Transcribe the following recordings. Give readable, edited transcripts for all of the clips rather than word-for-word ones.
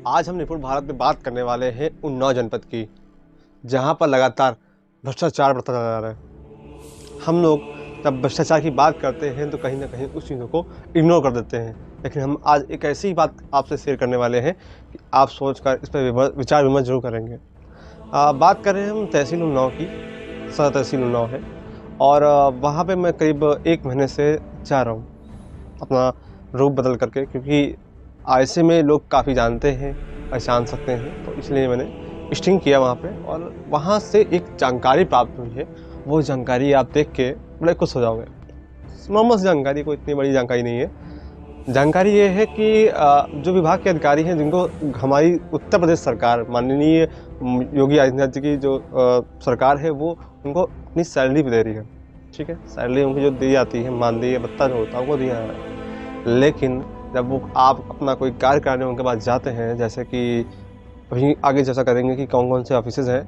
आज हम निपुण भारत में बात करने वाले हैं उन्नाव जनपद की, जहां पर लगातार भ्रष्टाचार बढ़ता जा रहा है। हम लोग जब भ्रष्टाचार की बात करते हैं तो कहीं ना कहीं उस चीज़ों को इग्नोर कर देते हैं, लेकिन हम आज एक ऐसी बात आपसे शेयर करने वाले हैं कि आप सोचकर इस पर विचार विमर्श जरूर करेंगे। बात कर रहे हैं हम तहसील उन्नाव की। सदर तहसील उन्नाव है और वहाँ पे मैं करीब 1 महीने से जा रहा हूँ अपना रूप बदल करके, क्योंकि ऐसे में लोग काफ़ी जानते हैं, पहचान सकते हैं, तो इसलिए मैंने स्टिंग किया वहाँ पे और वहाँ से एक जानकारी प्राप्त हुई है। वो जानकारी आप देख के बड़े खुश हो जाओगे। नॉर्मल जानकारी, कोई इतनी बड़ी जानकारी नहीं है। जानकारी ये है कि जो विभाग के अधिकारी हैं, जिनको हमारी उत्तर प्रदेश सरकार, माननीय योगी आदित्यनाथ जी की जो सरकार है, वो उनको अपनी सैलरी भी दे रही है। ठीक है, सैलरी उनकी जो दी जाती है, मानदेय भत्ता जो होता है वो दिया है। लेकिन जब वो आप अपना कोई कार्य कराने उनके पास जाते हैं, जैसे कि अभी आगे चर्चा करेंगे कि कौन कौन से ऑफिसेज हैं,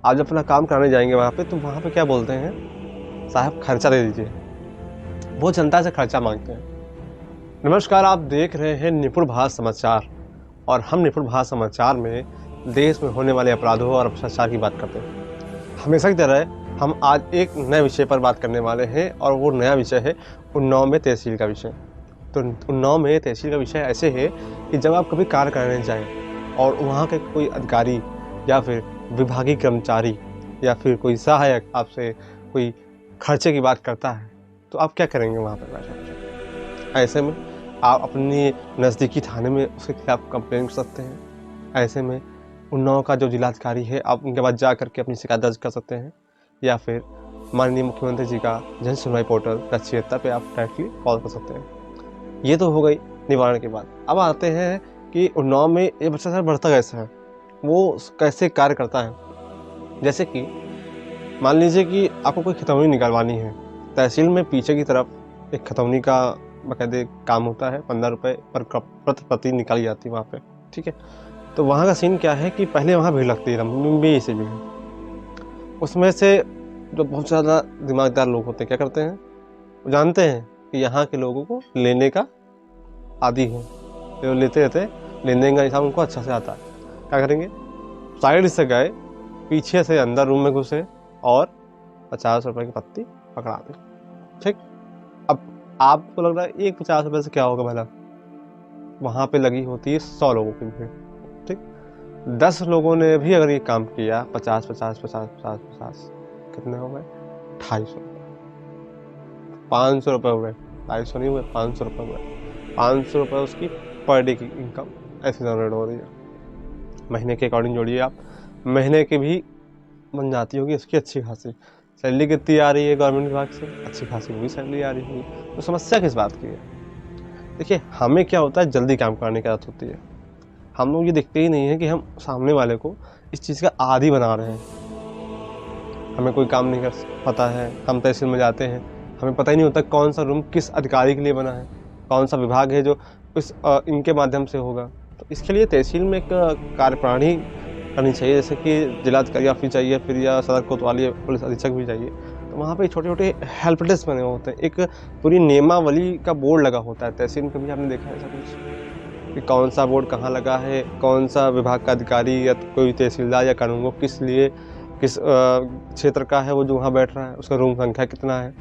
आप जब अपना काम कराने जाएंगे वहाँ पे, तो वहाँ पे क्या बोलते हैं, साहब खर्चा दे दीजिए। वो जनता से खर्चा मांगते हैं। नमस्कार, आप देख रहे हैं निपुण भारत समाचार और हम निपुण भारत समाचार में देश में होने वाले अपराधों और भ्रष्टाचार की बात करते हैं। हमेशा की तरह हम आज एक नए विषय पर बात करने वाले हैं और वो नया विषय है उन्नाव में तहसील का विषय। तो उन्नाव में तहसील का विषय ऐसे है कि जब आप कभी कार्य करने जाएं और वहाँ के कोई अधिकारी या फिर विभागीय कर्मचारी या फिर कोई सहायक आपसे कोई खर्चे की बात करता है, तो आप क्या करेंगे वहाँ पर? ऐसे में आप अपनी नज़दीकी थाने में उसके खिलाफ कंप्लेन कर सकते हैं। ऐसे में उन्नाव का जो जिलाधिकारी है, आप उनके पास जा करके अपनी शिकायत दर्ज कर सकते हैं, या फिर माननीय मुख्यमंत्री जी का जन सुनवाई पोर्टल 1076 पे आप डायरेक्टली कॉल कर सकते हैं। ये तो हो गई निवारण की बात। अब आते हैं कि उन्नाव में ये भ्रष्टाचार बढ़ता कैसे है, वो कैसे कार्य करता है। जैसे कि मान लीजिए कि आपको कोई खतौनी निकालवानी है, तहसील में पीछे की तरफ एक खतौनी का बाकायदे काम होता है, 15 रुपये पर प्रति निकाली जाती है वहाँ पे। ठीक है, तो वहाँ का सीन क्या है कि पहले वहाँ भीड़ लगती है, लंबी से भीड़। उसमें से जो बहुत ज़्यादा दिमागदार लोग होते हैं, क्या करते हैं, वो जानते हैं कि यहाँ के लोगों को लेने का आदी है, तो लेते रहते, लेन देन का हिसाब उनको अच्छा से आता है। क्या करेंगे, साइड से गए, पीछे से अंदर रूम में घुसे और 50 रुपये की पत्ती पकड़ा दी। ठीक, अब आपको लग रहा है एक 50 रुपये से क्या होगा भला, वहाँ पे लगी होती है 100 लोगों की भीड़। ठीक, 10 लोगों ने भी अगर ये काम किया, 50 कितने हो गए, 250 रुपये, 500 रुपये हुए, 250 नहीं हुए, 500 रुपये हुए। 500 रुपये उसकी पर डे की इनकम ऐसे जनरेट हो रही है। महीने के अकॉर्डिंग जोड़िए आप, महीने की भी बन जाती होगी इसकी अच्छी खासी। सैलरी कितनी आ रही है गवर्नमेंट विभाग से, अच्छी खासी वो भी सैलरी आ रही होगी। तो समस्या किस बात की है? देखिए, हमें क्या होता है, जल्दी काम कराने की आदत होती है। हम लोग ये देखते ही नहीं है कि हम सामने वाले को इस चीज़ का आदी बना रहे हैं। हमें कोई काम नहीं कर पता है, हम तहसील में जाते हैं, हमें पता ही नहीं होता कौन सा रूम किस अधिकारी के लिए बना है, कौन सा विभाग है जो इनके माध्यम से होगा। तो इसके लिए तहसील में एक कार्यप्रणाली करनी चाहिए, जैसे कि जिलाधिकारी ऑफिस चाहिए, फिर या सदर कोतवाली पुलिस अधीक्षक भी चाहिए। तो वहाँ पे छोटे छोटे हेल्प डेस्क बने होते हैं, एक पूरी नियमावली का बोर्ड लगा होता है। तहसील में कभी आपने देखा है ऐसा कुछ कि कौन सा बोर्ड कहाँ लगा है, कौन सा विभाग का अधिकारी या कोई तहसीलदार या कानून को किस लिए, किस क्षेत्र का है वो जो वहाँ बैठ रहा है, उसका रूम संख्या कितना है।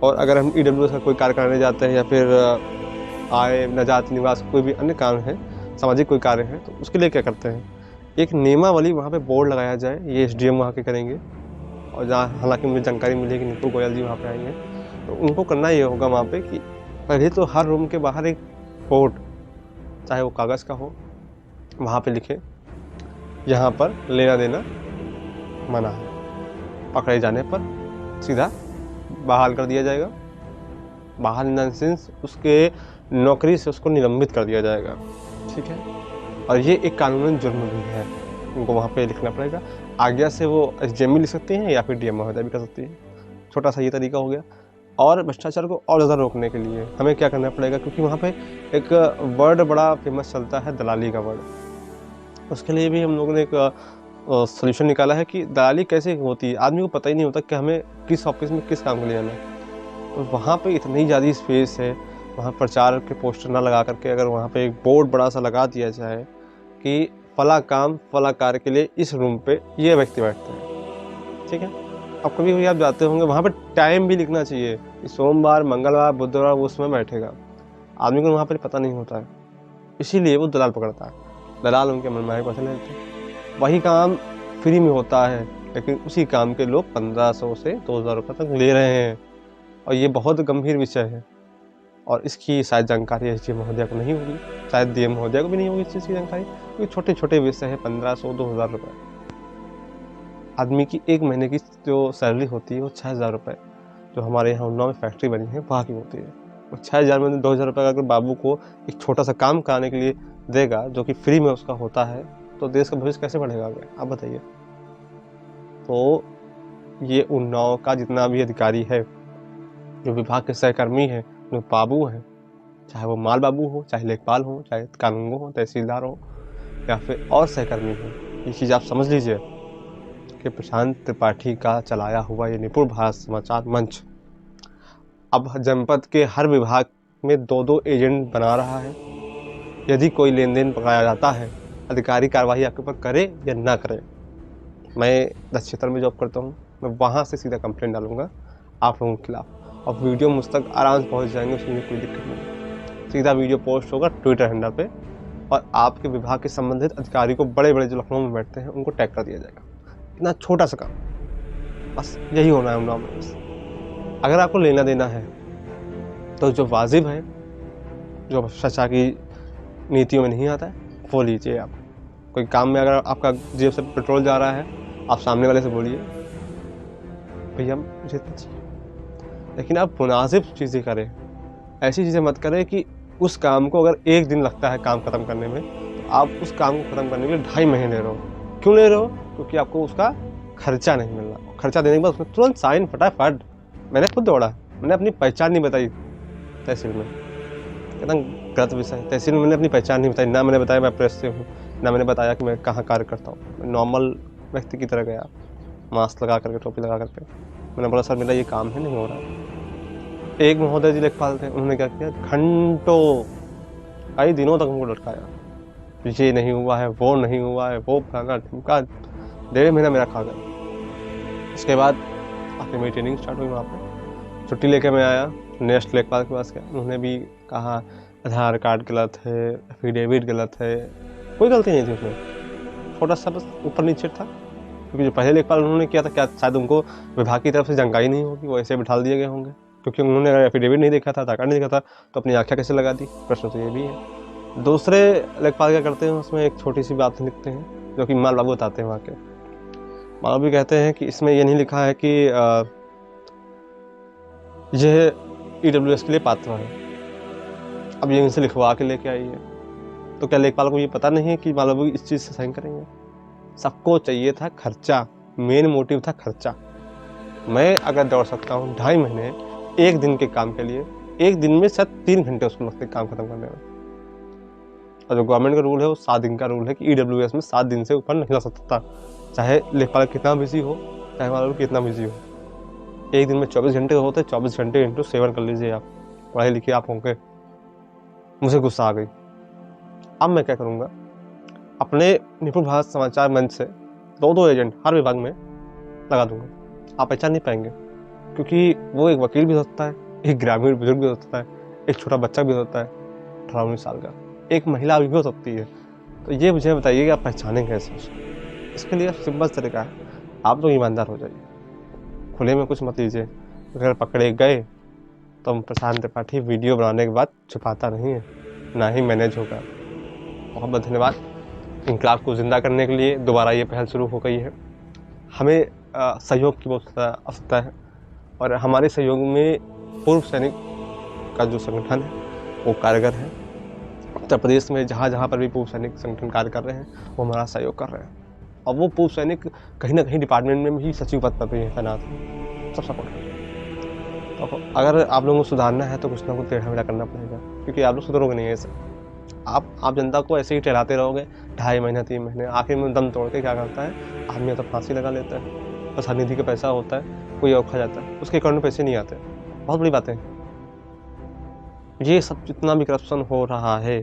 और अगर हम EWS का कोई कार्य कराने जाते हैं या फिर आय नजात निवास कोई भी अन्य काम है, सामाजिक कोई कार्य है, तो उसके लिए क्या करते हैं, एक नियमावली वहाँ पे बोर्ड लगाया जाए। ये SDM वहाँ के करेंगे, और जहाँ हालांकि मुझे जानकारी मिली कि नीतू गोयल जी वहाँ पे आएंगे, तो उनको करना ये होगा वहाँ पे कि पहले तो हर रूम के बाहर एक बोर्ड, चाहे वो कागज़ का हो, वहाँ पे लिखे यहाँ पर लेना देना मना है, पकड़े जाने पर सीधा बहाल कर दिया जाएगा। बहाल इन द सेंस उसके नौकरी से उसको निलंबित कर दिया जाएगा। ठीक है, और ये एक कानूनी जुर्म भी है, उनको वहाँ पे लिखना पड़ेगा। आज्ञा से वो SDM भी लिख सकती हैं या फिर DM महोदय भी कर सकती है। छोटा सा ये तरीका हो गया। और भ्रष्टाचार को और ज़्यादा रोकने के लिए हमें क्या करना पड़ेगा, क्योंकि वहाँ पे एक वर्ड बड़ा फेमस चलता है, दलाली का वर्ड। उसके लिए भी हम लोगों ने एक सोल्यूशन निकाला है कि दलाली कैसे होती है। आदमी को पता ही नहीं होता कि हमें किस ऑफिस में किस काम के लिए आना है। तो वहाँ पे इतनी ज़्यादा स्पेस है, वहाँ प्रचार के पोस्टर ना लगा करके अगर वहाँ पे एक बोर्ड बड़ा सा लगा दिया जाए कि फला काम फला कार्य के लिए इस रूम पे ये व्यक्ति बैठते हैं, ठीक है। अब कभी कभी आप जाते होंगे वहाँ पे टाइम भी लिखना चाहिए कि सोमवार मंगलवार बुधवार वो उसमें बैठेगा। आदमी को वहाँ पर पता नहीं होता है, इसीलिए वो दलाल पकड़ता है। दलाल उनके मनमाने पैसे लेते हैं। वही काम फ्री में होता है, लेकिन उसी काम के लोग 1500 से 2000 रुपये तक ले रहे हैं। और ये बहुत गंभीर विषय है, और इसकी शायद जानकारी एस डी महोदया को नहीं होगी, शायद डी एम महोदया को भी नहीं होगी इस चीज़ की जानकारी, क्योंकि छोटे छोटे विषय है। 1500-2000 रुपये आदमी की एक महीने की जो सैलरी होती है वो 6000 रुपये, जो हमारे यहाँ उन्नाव में फैक्ट्री बनी है वहाँ की होती है। और 6000 में 2000 रुपये अगर बाबू को एक छोटा सा काम कराने के लिए देगा जो कि फ्री में उसका होता है, तो देश का भविष्य कैसे बढ़ेगा आगे, आप बताइए। तो ये उन्नाव का जितना भी अधिकारी है, जो विभाग के सहकर्मी हैं, जो बाबू हैं, चाहे वो माल बाबू हो, चाहे लेखपाल हो, चाहे कानूनगो हो, तहसीलदार हो, या फिर और सहकर्मी हो, ये चीज़ आप समझ लीजिए कि प्रशांत त्रिपाठी का चलाया हुआ ये निपुण भारत समाचार मंच अब जनपद के हर विभाग में 2-2 एजेंट बना रहा है। यदि कोई लेन देन पकड़ाया जाता है, अधिकारी कार्रवाई आपके ऊपर करे या ना करे, मैं 10 क्षेत्र में जॉब करता हूँ, मैं वहाँ से सीधा कंप्लेंट डालूंगा आप लोगों के खिलाफ, और वीडियो मुझ तक आराम से पहुँच जाएंगे, उसमें कोई दिक्कत नहीं। सीधा वीडियो पोस्ट होगा ट्विटर हैंडल पे, और आपके विभाग के संबंधित अधिकारी को, बड़े बड़े जो लखनऊ में बैठते हैं, उनको टैग कर दिया जाएगा। इतना छोटा सा काम, बस यही होना है उन्नाव में। बस अगर आपको लेना देना है तो जो वाजिब है, जो भ्रष्टाचार की नीतियों में नहीं आता है, वो लीजिए आप। कोई काम में अगर आपका जेब से पेट्रोल जा रहा है, आप सामने वाले से बोलिए भैया मुझे इतना चाहिए, लेकिन आप मुनासिब चीज़ें करें। ऐसी चीज़ें मत करें कि उस काम को अगर 1 दिन लगता है काम ख़त्म करने में, तो आप उस काम को ख़त्म करने के लिए 2.5 महीने ले रहे हो। क्यों ले रहे हो? क्योंकि आपको उसका खर्चा नहीं मिल रहा। खर्चा देने के बाद उसमें तुरंत साइन फटाफट। मैंने खुद दौड़ा, मैंने अपनी पहचान नहीं बताई तहसील में, कितना गलत विषय है। तहसील में मैंने अपनी पहचान नहीं बताई, ना मैंने बताया मैं प्रेस से हूँ, ना मैंने बताया कि मैं कहाँ कार्य करता हूँ। मैं नॉर्मल व्यक्ति की तरह गया, मास्क लगा करके, टोपी लगा करके। मैंने बोला सर मेरा ये काम है, नहीं हो रहा है। एक महोदय जी लेखपाल थे, उन्होंने क्या किया, घंटों कई दिनों तक हमको लटकाया, ये नहीं हुआ है, वो नहीं हुआ है, वो फलाना ढिमका, 1.5 महीना मेरा खा गया। उसके बाद आखिर मेरी ट्रेनिंग स्टार्ट हुई। वहाँ पे छुट्टी लेके मैं आया, नेक्स्ट लेखपाल के पास गया, उन्होंने भी कहा आधार कार्ड गलत है, एफिडेविट गलत है। कोई गलती नहीं थी उसमें, छोटा सा बस ऊपर नीचे था, क्योंकि जो पहले लेखपाल उन्होंने किया था, क्या शायद उनको विभाग की तरफ से जानकारी नहीं होगी, वो ऐसे बिठा दिए गए होंगे, क्योंकि उन्होंने अगर एफिडेविट नहीं देखा था, आधार कार्ड नहीं देखा था, तो अपनी आँखें कैसे लगा दी। प्रश्न तो ये भी है। दूसरे लेखपाल क्या करते हैं, उसमें एक छोटी सी बात लिखते हैं, जो कि माल बाबू बताते हैं। वहाँ के माल बाबू कहते हैं कि इसमें ये नहीं लिखा है कि यह EWS के लिए पात्र है, अब ये इनसे लिखवा के लेके आई है। तो क्या लेखपाल को ये पता नहीं है कि माल बाबू इस चीज़ से साइन करेंगे? सबको चाहिए था खर्चा, मेन मोटिव था खर्चा। मैं अगर दौड़ सकता हूँ 2.5 महीने 1 दिन के काम के लिए, 1 दिन में शायद 3 घंटे उसको लगते काम खत्म करने में। और जो गवर्नमेंट का रूल है वो 7 दिन का रूल है कि EWS में 7 दिन से ऊपर नहीं जा सकता, चाहे लेखपाल कितना बिजी हो, चाहे माल बाबू कितना बिजी हो। 1 दिन में 24 घंटे होते, 24 घंटे इंटू 7 कर लीजिए आप, पढ़ाई लिखिए आप होंगे। मुझे गुस्सा आ गई। अब मैं क्या करूँगा, अपने निपुण भारत समाचार मंच से 2-2 एजेंट हर विभाग में लगा दूंगा। आप पहचान नहीं पाएंगे, क्योंकि वो एक वकील भी हो सकता है, एक ग्रामीण बुजुर्ग भी हो सकता है, एक छोटा बच्चा भी हो सकता है 18-19 साल का, एक महिला भी हो सकती है। तो ये मुझे बताइए कि आप पहचानेंगे कैसे? इसके लिए सिंपल तरीका है, आप लोग ईमानदार हो जाइए, खुले में कुछ मत लीजिए। अगर पकड़े गए तो हम प्रशांत त्रिपाठी वीडियो बनाने के बाद छुपाता नहीं है, ना ही मैनेज होगा। बहुत बहुत धन्यवाद। इनकलाब को ज़िंदा करने के लिए दोबारा ये पहल शुरू हो गई है। हमें सहयोग की बहुत आवश्यकता है, और हमारे सहयोग में पूर्व सैनिक का जो संगठन है वो कारगर है। उत्तर प्रदेश में जहाँ जहाँ पर भी पूर्व सैनिक संगठन कार्य कर रहे हैं वो हमारा सहयोग कर रहे हैं, और वो पूर्व सैनिक कहीं ना कहीं डिपार्टमेंट में भी सचिव पद पर भी तैनात हैं, सब सपोर्ट करें। तो अगर आप लोगों को सुधारना है तो कुछ ना कुछ टेढ़ा मेढ़ा करना पड़ेगा, क्योंकि आप लोग सुधरोगे नहीं ऐसे। आप जनता को ऐसे ही टहलाते रहोगे 2.5 महीने 3 महीने, आखिर में दम तोड़ के क्या करता है आदमी, तो फांसी लगा लेता है। बस निधि का पैसा होता है, कोई और खा जाता है, उसके अकाउंट में पैसे नहीं आते। बहुत बड़ी बात है ये सब। जितना भी करप्शन हो रहा है,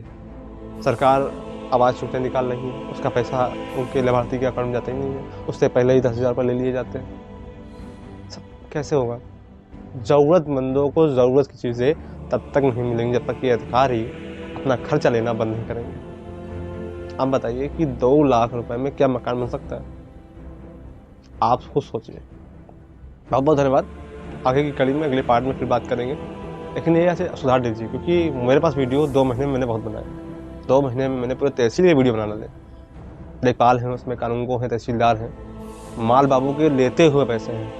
सरकार आवाज़ छूटे निकाल रही हैं, उसका पैसा उनके लाभार्थी के अकाउंट में जाता ही नहीं है, उससे पहले ही 10,000 रुपये ले लिए जाते हैं। सब कैसे होगा? ज़रूरतमंदों को ज़रूरत की चीज़ें तब तक नहीं मिलेंगी जब तक कि अधिकारी अपना खर्चा लेना बंद नहीं करेंगे। आप बताइए कि 2 लाख रुपए में क्या मकान बन सकता है? आप खुद सोचिए। बहुत बहुत धन्यवाद। आगे की कड़ी में अगले पार्ट में फिर बात करेंगे, लेकिन ये ऐसे सुधार दीजिए क्योंकि मेरे पास वीडियो 2 महीने में मैंने बहुत बनाए। 2 महीने में मैंने पूरे तहसील के वीडियो बनाना है। लेखपाल हैं, उसमें कानूनगो हैं, तहसीलदार हैं, माल बाबू के लेते हुए पैसे हैं,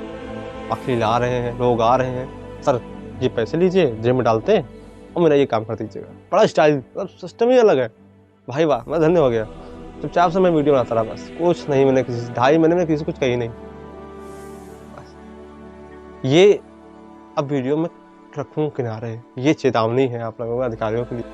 वकील आ रहे हैं, लोग आ रहे हैं, सर ये पैसे लीजिए जेब में डालते हैं और मेरा ये काम कर दीजिएगा। बड़ा स्टाइल, मतलब सिस्टम ही अलग है भाई। वाह, मैं धन्य हो गया। चुपचाप से मैं वीडियो बनाता रहा, बस कुछ नहीं। मैंने किसी 2.5 महीने में किसी से कुछ कही नहीं। ये अब वीडियो में रखूं किनारे, ये चेतावनी है आप लोगों के अधिकारियों के लिए।